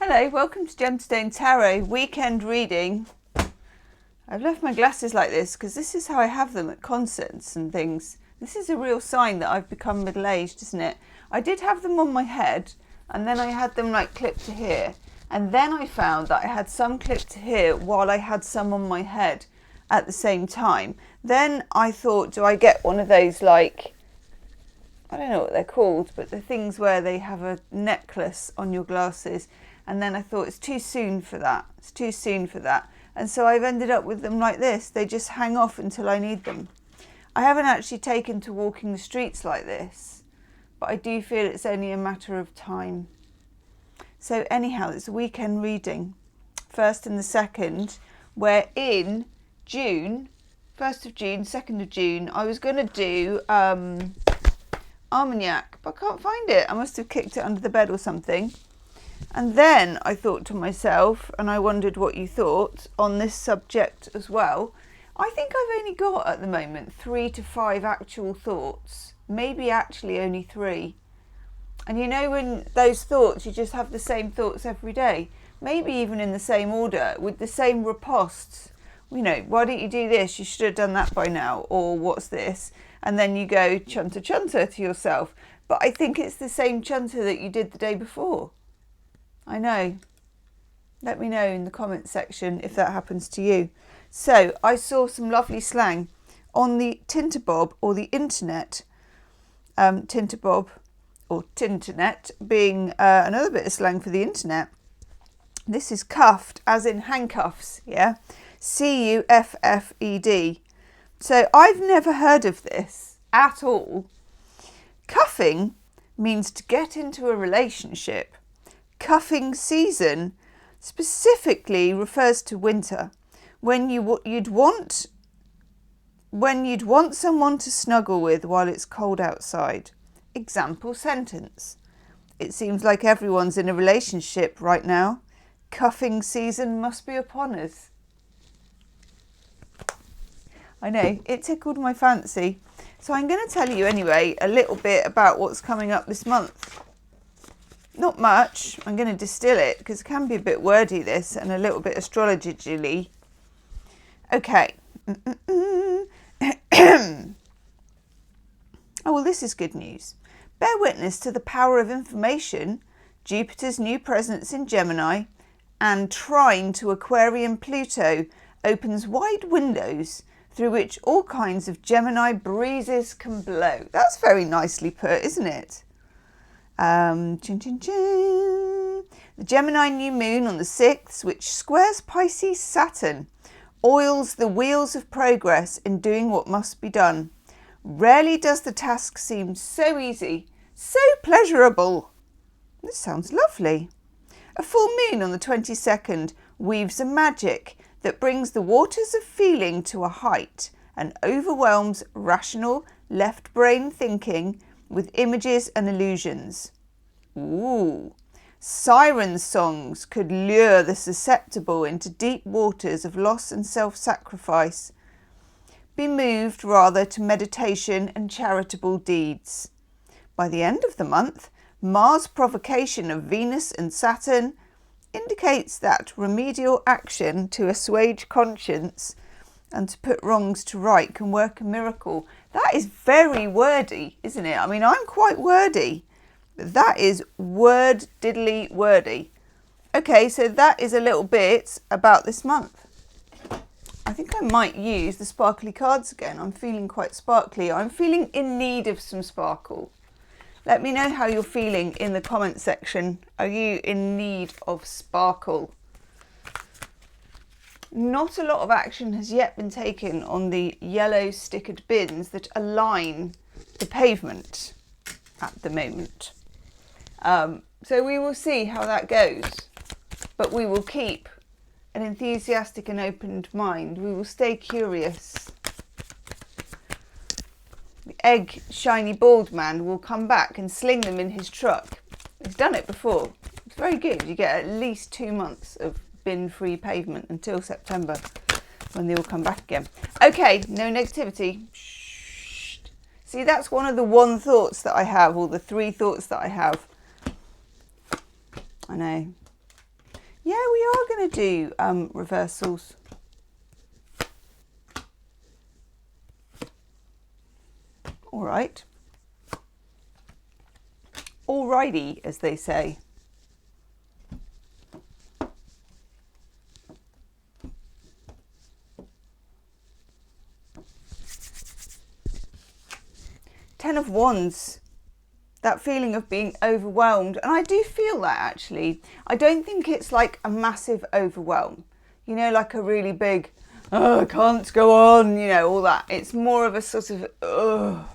Hello, welcome to Gemstone Tarot weekend reading. I've left my glasses like this because this is how I have them at concerts and things. This is a real sign that I've become middle-aged, isn't it? I did have them on my head and then I had them like clipped to here. And then I found that I had some clipped to here while I had some on my head at the same time. Then I thought, do I get one of those like, I don't know what they're called, but the things where they have a necklace on your glasses. And then I thought it's too soon for that. It's too soon for that. And so I've ended up with them like this. They just hang off until I need them. I haven't actually taken to walking the streets like this, but I do feel it's only a matter of time. So anyhow, it's a weekend reading, 1st and the 2nd, where in June, 1st of June, 2nd of June, I was going to do Armagnac, but I can't find it. I must have kicked it under the bed or something. And then I thought to myself, and I wondered what you thought on this subject as well. I think I've only got at the moment 3 to 5 actual thoughts, maybe actually only 3. And you know, when those thoughts, you just have the same thoughts every day, maybe even in the same order with the same ripostes. You know, why don't you do this? You should have done that by now. Or what's this? And then you go chunter chunter to yourself. But I think it's the same chunter that you did the day before. I know. Let me know in the comments section if that happens to you. So I saw some lovely slang on the Tinterbob or the internet. Tinterbob or Tinternet being another bit of slang for the internet. This is cuffed as in handcuffs, yeah? C-U-F-F-E-D. So I've never heard of this at all. Cuffing means to get into a relationship. Cuffing season specifically refers to winter, when you'd want someone to snuggle with while it's cold outside. Example sentence. It seems like everyone's in a relationship right now. Cuffing season must be upon us. I know, it tickled my fancy. So I'm going to tell you anyway a little bit about what's coming up this month. Not much. I'm going to distill it because it can be a bit wordy, this, and a little bit astrology-y. Okay. Oh, well, this is good news. Bear witness to the power of information, Jupiter's new presence in Gemini, and trine to Aquarian Pluto opens wide windows through which all kinds of Gemini breezes can blow. That's very nicely put, isn't it? Chin, chin, chin. The Gemini new moon on the 6th, which squares Pisces Saturn, oils the wheels of progress in doing what must be done. Rarely does the task seem so easy, so pleasurable. This sounds lovely. A full moon on the 22nd weaves a magic that brings the waters of feeling to a height and overwhelms rational left brain thinking with images and illusions. Ooh. Siren songs could lure the susceptible into deep waters of loss and self-sacrifice. Be moved rather to meditation and charitable deeds. By the end of the month, Mars' provocation of Venus and Saturn indicates that remedial action to assuage conscience and to put wrongs to right can work a miracle. That is very wordy, isn't it? I mean, I'm quite wordy, but that is word diddly wordy. Okay, so that is a little bit about this month. I think I might use the sparkly cards again. I'm feeling quite sparkly. I'm feeling in need of some sparkle. Let me know how you're feeling in the comment section. Are you in need of sparkle? Not a lot of action has yet been taken on the yellow stickered bins that align the pavement at the moment. So we will see how that goes, but we will keep an enthusiastic and open mind. We will stay curious. The egg shiny bald man will come back and sling them in his truck. He's done it before. It's very good. You get at least 2 months of bin-free pavement until September when they all come back again. Okay, no negativity. Shh. See, that's one of the 1 thoughts that I have, or the 3 thoughts that I have. I know. Yeah, we are going to do reversals. All right. Alrighty, as they say. Ten of Wands. That feeling of being overwhelmed. And I do feel that, actually. I don't think it's like a massive overwhelm. You know, like a really big, oh, I can't go on, you know, all that. It's more of a sort of, ugh.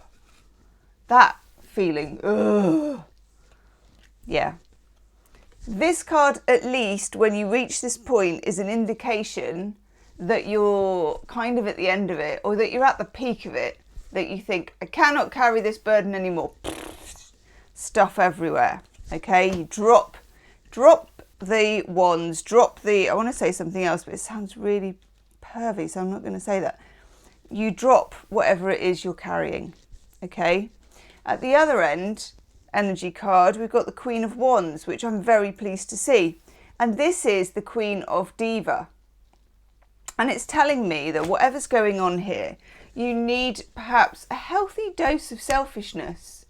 That feeling, ugh. Yeah. This card, at least, when you reach this point, is an indication that you're kind of at the end of it, or that you're at the peak of it, that you think, I cannot carry this burden anymore. Stuff everywhere. Okay, you drop the wands, I want to say something else, but it sounds really pervy, so I'm not going to say that. You drop whatever it is you're carrying. Okay, at the other end, energy card, we've got the Queen of Wands, which I'm very pleased to see. And this is the Queen of Diva. And it's telling me that whatever's going on here, you need perhaps a healthy dose of selfishness.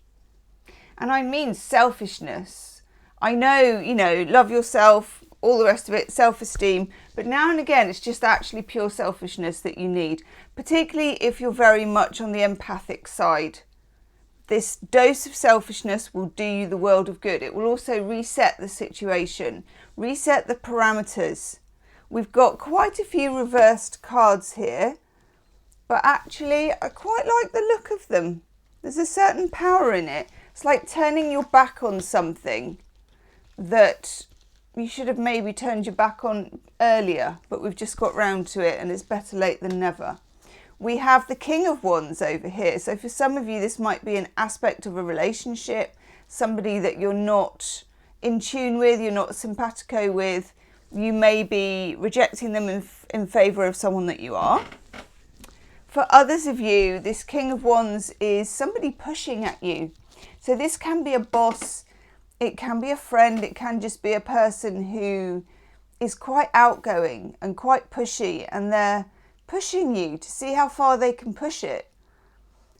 And I mean selfishness. I know, you know, love yourself, all the rest of it, self-esteem. But now and again, it's just actually pure selfishness that you need, particularly if you're very much on the empathic side. This dose of selfishness will do you the world of good. It will also reset the situation, reset the parameters. We've got quite a few reversed cards here, but actually I quite like the look of them. There's a certain power in it. It's like turning your back on something that you should have maybe turned your back on earlier, but we've just got round to it, and it's better late than never. We have the King of Wands over here. So for some of you, this might be an aspect of a relationship, somebody that you're not in tune with, you're not simpatico with. You may be rejecting them in favour of someone that you are. For others of you, this King of Wands is somebody pushing at you. So this can be a boss, it can be a friend, it can just be a person who is quite outgoing and quite pushy, and they're pushing you to see how far they can push it.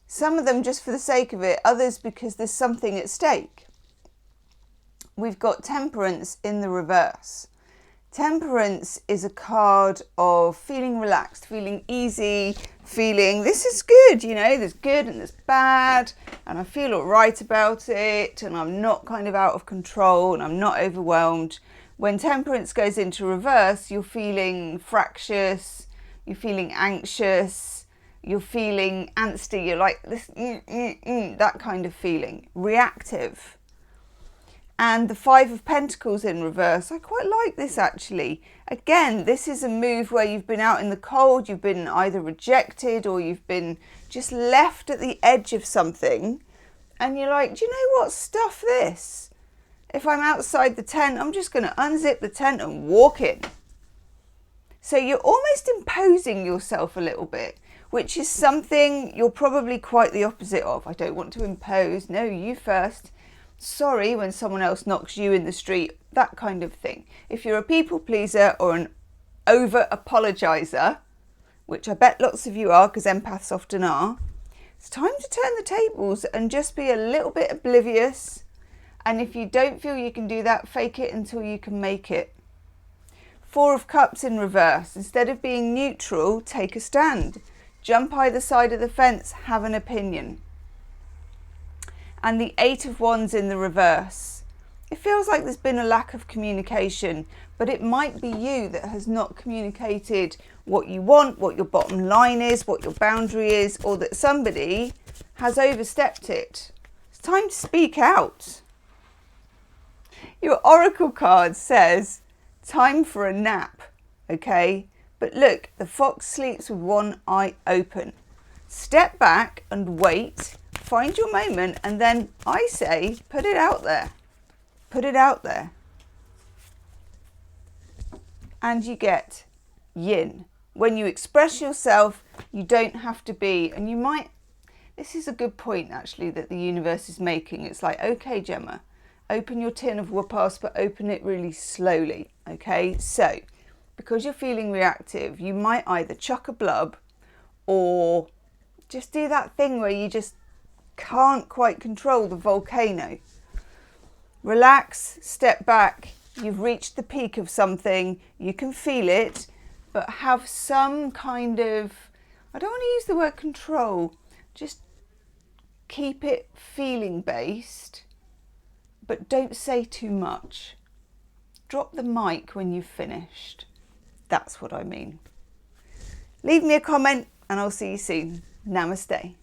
Some of them just for the sake of it, others because there's something at stake. We've got Temperance in the reverse. Temperance is a card of feeling relaxed, feeling easy, feeling this is good, you know, there's good and there's bad, and I feel all right about it, and I'm not kind of out of control, and I'm not overwhelmed. When Temperance goes into reverse, you're feeling fractious, you're feeling anxious, you're feeling angsty, you're like this, that kind of feeling, reactive. And the Five of Pentacles in reverse, I quite like this actually. Again, this is a move where you've been out in the cold, you've been either rejected or you've been just left at the edge of something. And you're like, do you know what, stuff this. If I'm outside the tent, I'm just going to unzip the tent and walk in. So you're almost imposing yourself a little bit, which is something you're probably quite the opposite of. I don't want to impose, no, you first. Sorry when someone else knocks you in the street, that kind of thing. If you're a people pleaser or an over apologizer, which I bet lots of you are because empaths often are, it's time to turn the tables and just be a little bit oblivious. And if you don't feel you can do that, fake it until you can make it. Four of Cups in reverse. Instead of being neutral, take a stand. Jump either side of the fence, have an opinion. And the Eight of Wands in the reverse. It feels like there's been a lack of communication, but it might be you that has not communicated what you want, what your bottom line is, what your boundary is, or that somebody has overstepped it. It's time to speak out. Your Oracle card says, time for a nap, okay? But look, the fox sleeps with one eye open. Step back and wait. Find your moment, and then I say, put it out there. Put it out there. And you get yin. When you express yourself, you don't have to be, and you might, this is a good point actually that the universe is making. It's like, okay, Gemma, open your tin of whoop-ass, but open it really slowly, okay? So, because you're feeling reactive, you might either chuck a blub or just do that thing where you just can't quite control the volcano. Relax, step back, you've reached the peak of something, you can feel it, but have some kind of, I don't want to use the word control, just keep it feeling based, but don't say too much. Drop the mic when you've finished. That's what I mean. Leave me a comment and I'll see you soon. Namaste.